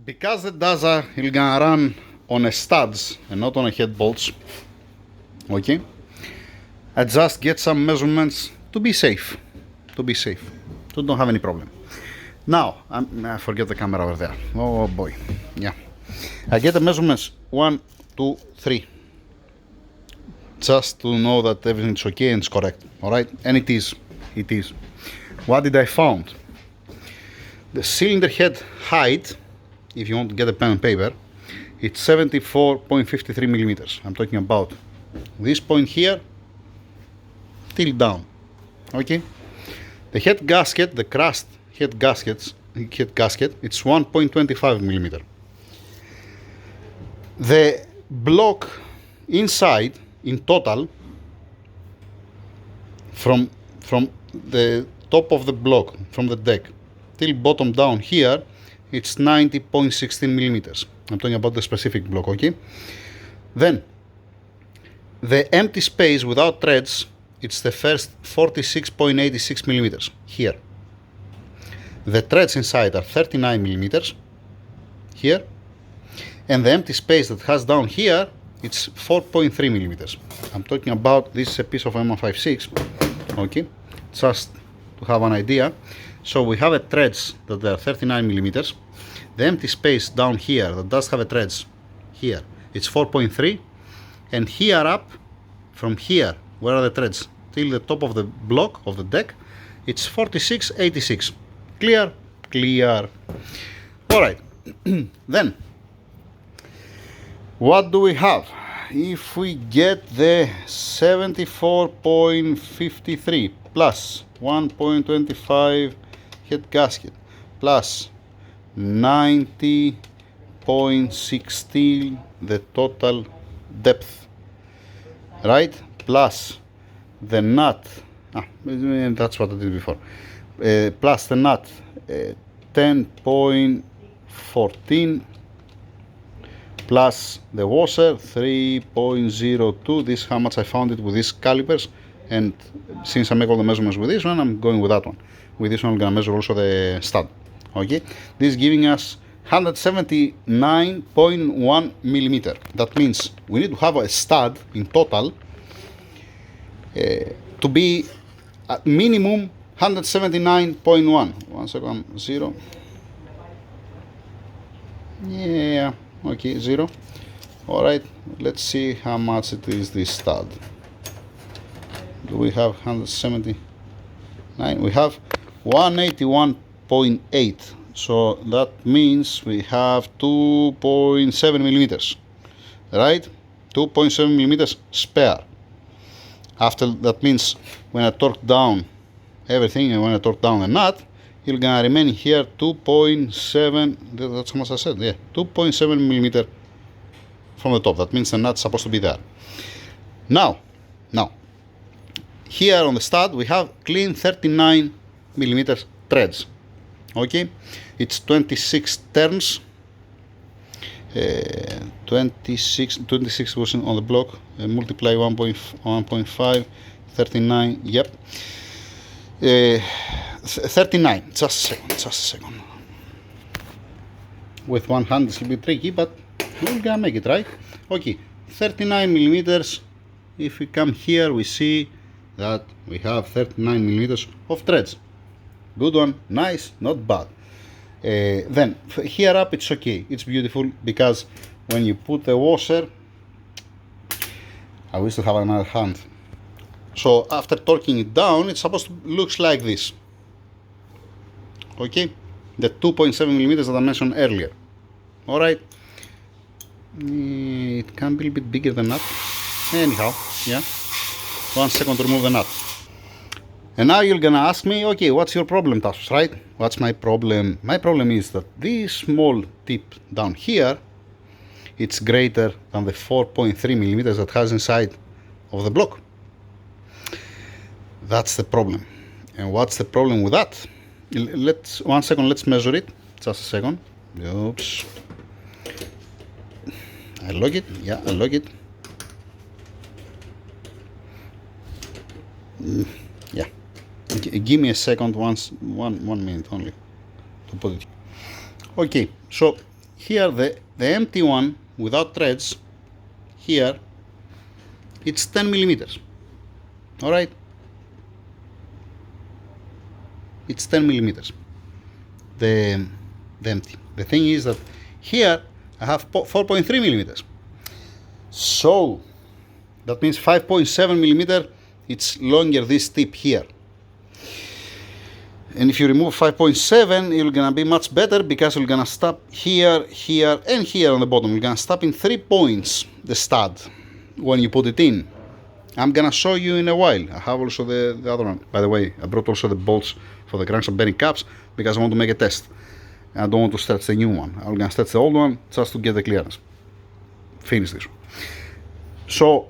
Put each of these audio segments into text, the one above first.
Because the DAZA is gonna run on a studs and not on a head bolts, okay, I just get some measurements to be safe, to don't have any problem. Now, I forget the camera over there. Oh boy, yeah. I get the measurements 1, 2, 3, just to know that everything's okay and it's correct. All right, and it is. What did I found? The cylinder head height, if you want to get a pen and paper, it's 74.53 millimeters. I'm talking about this point here till down. Okay. The head gasket, the crust head gasket, it's 1.25 millimeter. The block inside, in total, from the top of the block, from the deck till bottom down here, it's 90.16 millimeters. I'm talking about the specific block, okay? Then, the empty space without threads, it's the first 46.86 millimeters here. The threads inside are 39 millimeters here, and the empty space that has down here, it's 4.3 millimeters. I'm talking about, this is a piece of M156, okay, just to have an idea. So we have a threads that are 39 millimeters. The empty space down here that does have a threads here, it's 4.3, and here up, from here, where are the threads, till the top of the block of the deck, it's 46.86. Clear? Clear. All right. Then, what do we have? If we get the 74.53 plus 1.25 head gasket plus 90.16 the total depth, right? Plus the nut, that's what I did before, plus the nut, 10.14 plus the washer 3.02. This is how much I found it with these calipers, and since I make all the measurements with this one, I'm going with that one. With this one, I'm gonna measure also the stud. Okay, this is giving us 179.1 millimeter. That means we need to have a stud in total to be at minimum 179.1. 1 second, 0. Yeah. Okay, 0. All right, let's see how much it is this stud. Do we have 179? We have 181.8. So that means we have 2.7 millimeters, right? 2.7 millimeters spare. After that means when I torque down everything and when I torque down the nut, you're gonna remain here 2.7, that's how much I said, yeah, 2.7 millimeter from the top. That means the nut's supposed to be there. Now, here on the stud we have clean 39 millimeters threads. Okay, it's 26 turns, 26 was on the block, multiply 1.5, 39, yep. 39, just a second. With one hand it's a bit tricky, but we're gonna make it, right? Okay, 39 millimeters. If we come here, we see that we have 39 millimeters of threads. Good one, nice, not bad. Then here up it's okay, it's beautiful, because when you put the washer, I wish to have another hand. So after torquing it down, it's supposed to look like this. Okay, the 2.7 millimeters that I mentioned earlier. All right, it can be a bit bigger than that. Anyhow, yeah. 1 second to remove the nut. And now you're gonna ask me, okay, what's your problem, Tassos, right? What's my problem? My problem is that this small tip down here, it's greater than the 4.3 millimeters that has inside of the block. That's the problem. And what's the problem with that? Let's 1 second, let's measure it. Just a second. Oops. I lock it. Yeah, I lock it. Yeah. Give me a second, one minute only to put it. Okay, so Here, the empty one without threads, here, it's 10 millimeters. All right? It's 10 millimeters. The empty. The thing is that here I have 4.3 millimeters. So that means 5.7 millimeter. It's longer this tip here. And if you remove 5.7, you're gonna be much better because you're gonna stop here, here, and here on the bottom. You're gonna stop in 3 points the stud when you put it in. I'm gonna show you in a while. I have also the other one. By the way, I brought also the bolts for the crankshaft bearing caps because I want to make a test. I don't want to stretch the new one. I'm gonna stretch the old one just to get the clearance. Finish this one. So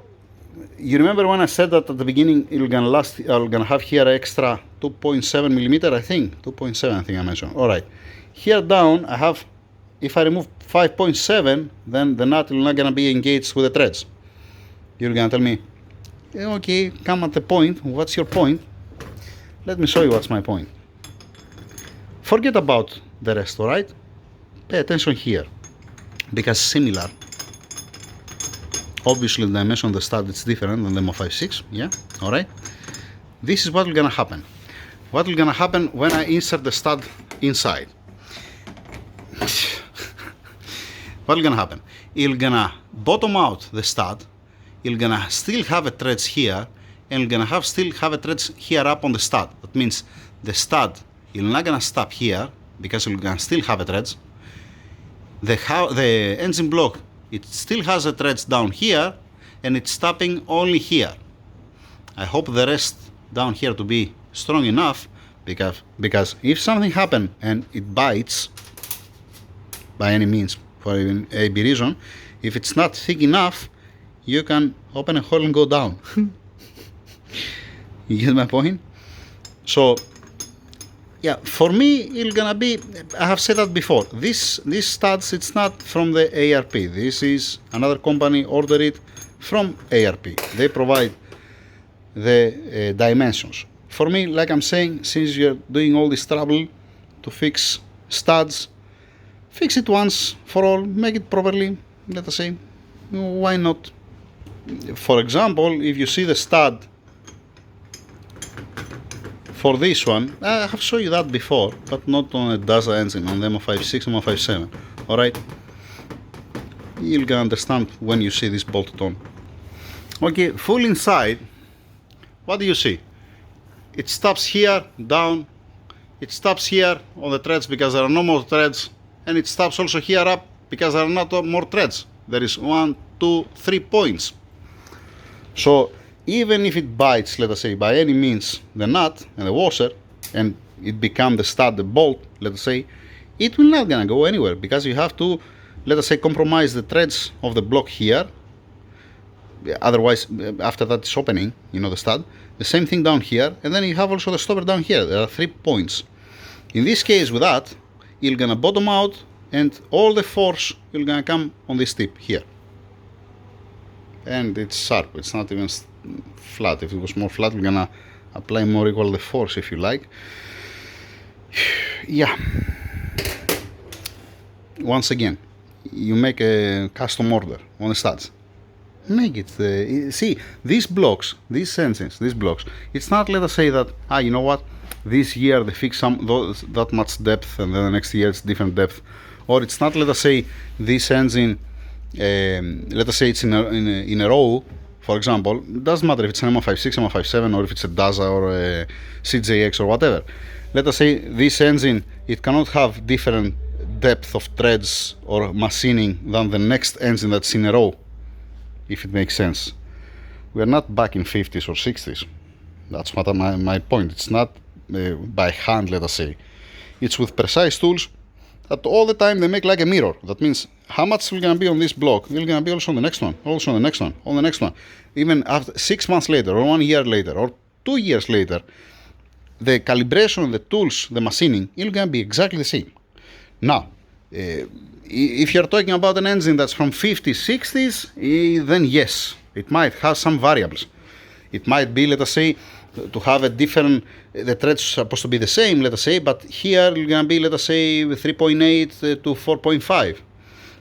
you remember when I said that at the beginning you're gonna have here extra 2.7 millimeter, I think 2.7, I think I mentioned. All right, here down I have, if I remove 5.7, then the nut is not gonna be engaged with the threads. You're gonna tell me, okay, come at the point. What's your point? Let me show you what's my point. Forget about the rest, all right? Pay attention here, because similar. Obviously, the dimension of the stud is different than the Mo56, yeah? All right? This is what is gonna happen. What is gonna happen when I insert the stud inside? What is gonna happen? It's gonna bottom out the stud. You're gonna still have a threads here, and you're gonna still have a threads here up on the stud. That means the stud, you're not gonna stop here because you're gonna still have a threads. The engine block, it still has a threads down here, and it's stopping only here. I hope the rest down here to be strong enough because if something happen and it bites by any means for a reason, if it's not thick enough, you can open a hole and go down. You get my point? So yeah, for me it's gonna be, I have said that before, this studs, it's not from the ARP. This is another company ordered it from ARP. They provide the dimensions. For me, like I'm saying, since you're doing all this trouble to fix studs, fix it once for all, make it properly, let us say. Why not? For example, if you see the stud for this one, I have shown you that before, but not on a DAZA engine, on the Mo56 and Mo57. Alright? You'll gonna understand when you see this bolted on. Okay, full inside, what do you see? It stops here, down, it stops here on the threads because there are no more threads, and it stops also here up because there are not more threads. There is 1, 2, 3 points. So even if it bites, let us say, by any means the nut and the washer, and it becomes the stud, the bolt, let us say, it will not gonna go anywhere because you have to, let us say, compromise the threads of the block here. Otherwise, after that it's opening, you know, the stud. The same thing down here, and then you have also the stopper down here. There are 3 points. In this case, with that, you're gonna bottom out, and all the force you're gonna come on this tip here. And it's sharp, it's not even flat. If it was more flat, we're gonna apply more equal the force, if you like. Yeah. Once again, you make a custom order on the studs. Make it, see, these blocks, these engines, these blocks, it's not, let us say that, you know what, this year they fix that much depth, and then the next year it's different depth. Or it's not, let us say, this engine, let us say it's in a row, for example. It doesn't matter if it's an Mo56, Mo57, or if it's a DAZA or a CJX or whatever. Let us say this engine, it cannot have different depth of threads or machining than the next engine that's in a row, if it makes sense. We are not back in 50s or 60s. That's what my point. It's not by hand, let us say. It's with precise tools that all the time they make like a mirror. That means how much is going to be on this block, it's going to be also on the next one, also on the next one, on the next one. Even after 6 months later, or 1 year later, or 2 years later, the calibration, the tools, the machining, it's going to be exactly the same. Now, if you're talking about an engine that's from 50s, 60s, then yes, it might have some variables. It might be, let us say, to have a different, the threads supposed to be the same, let us say, but here it's going to be, let us say, 3.8 to 4.5.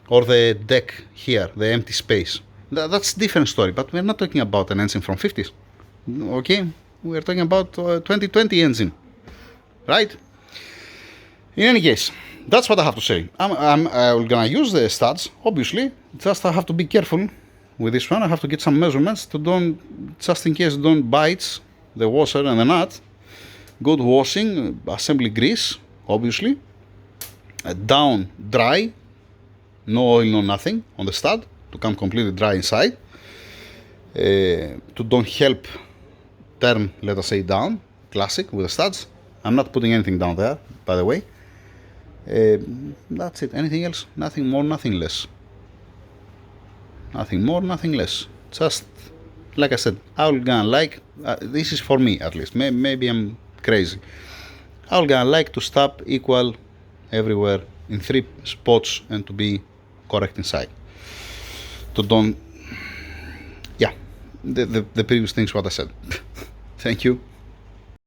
or the deck here, the empty space. That's a different story, but we're not talking about an engine from 50s, okay? We're talking about 2020 engine, right? In any case, that's what I have to say. I'm gonna use the studs, obviously, just I have to be careful with this one. I have to get some measurements to don't, just in case it don't bite the washer and the nut. Good washing, assembly grease, obviously. Down dry, no oil, no nothing on the stud, to come completely dry inside. To don't help turn, let us say, down, classic with the studs. I'm not putting anything down there, by the way. That's it. Anything else? Nothing more, nothing less. Nothing more, nothing less. Just like I said, I'm gonna like, this is for me at least, maybe I'm crazy. I'm gonna like to stop equal everywhere in 3 spots and to be correct inside. To don't, yeah, the previous things what I said. Thank you.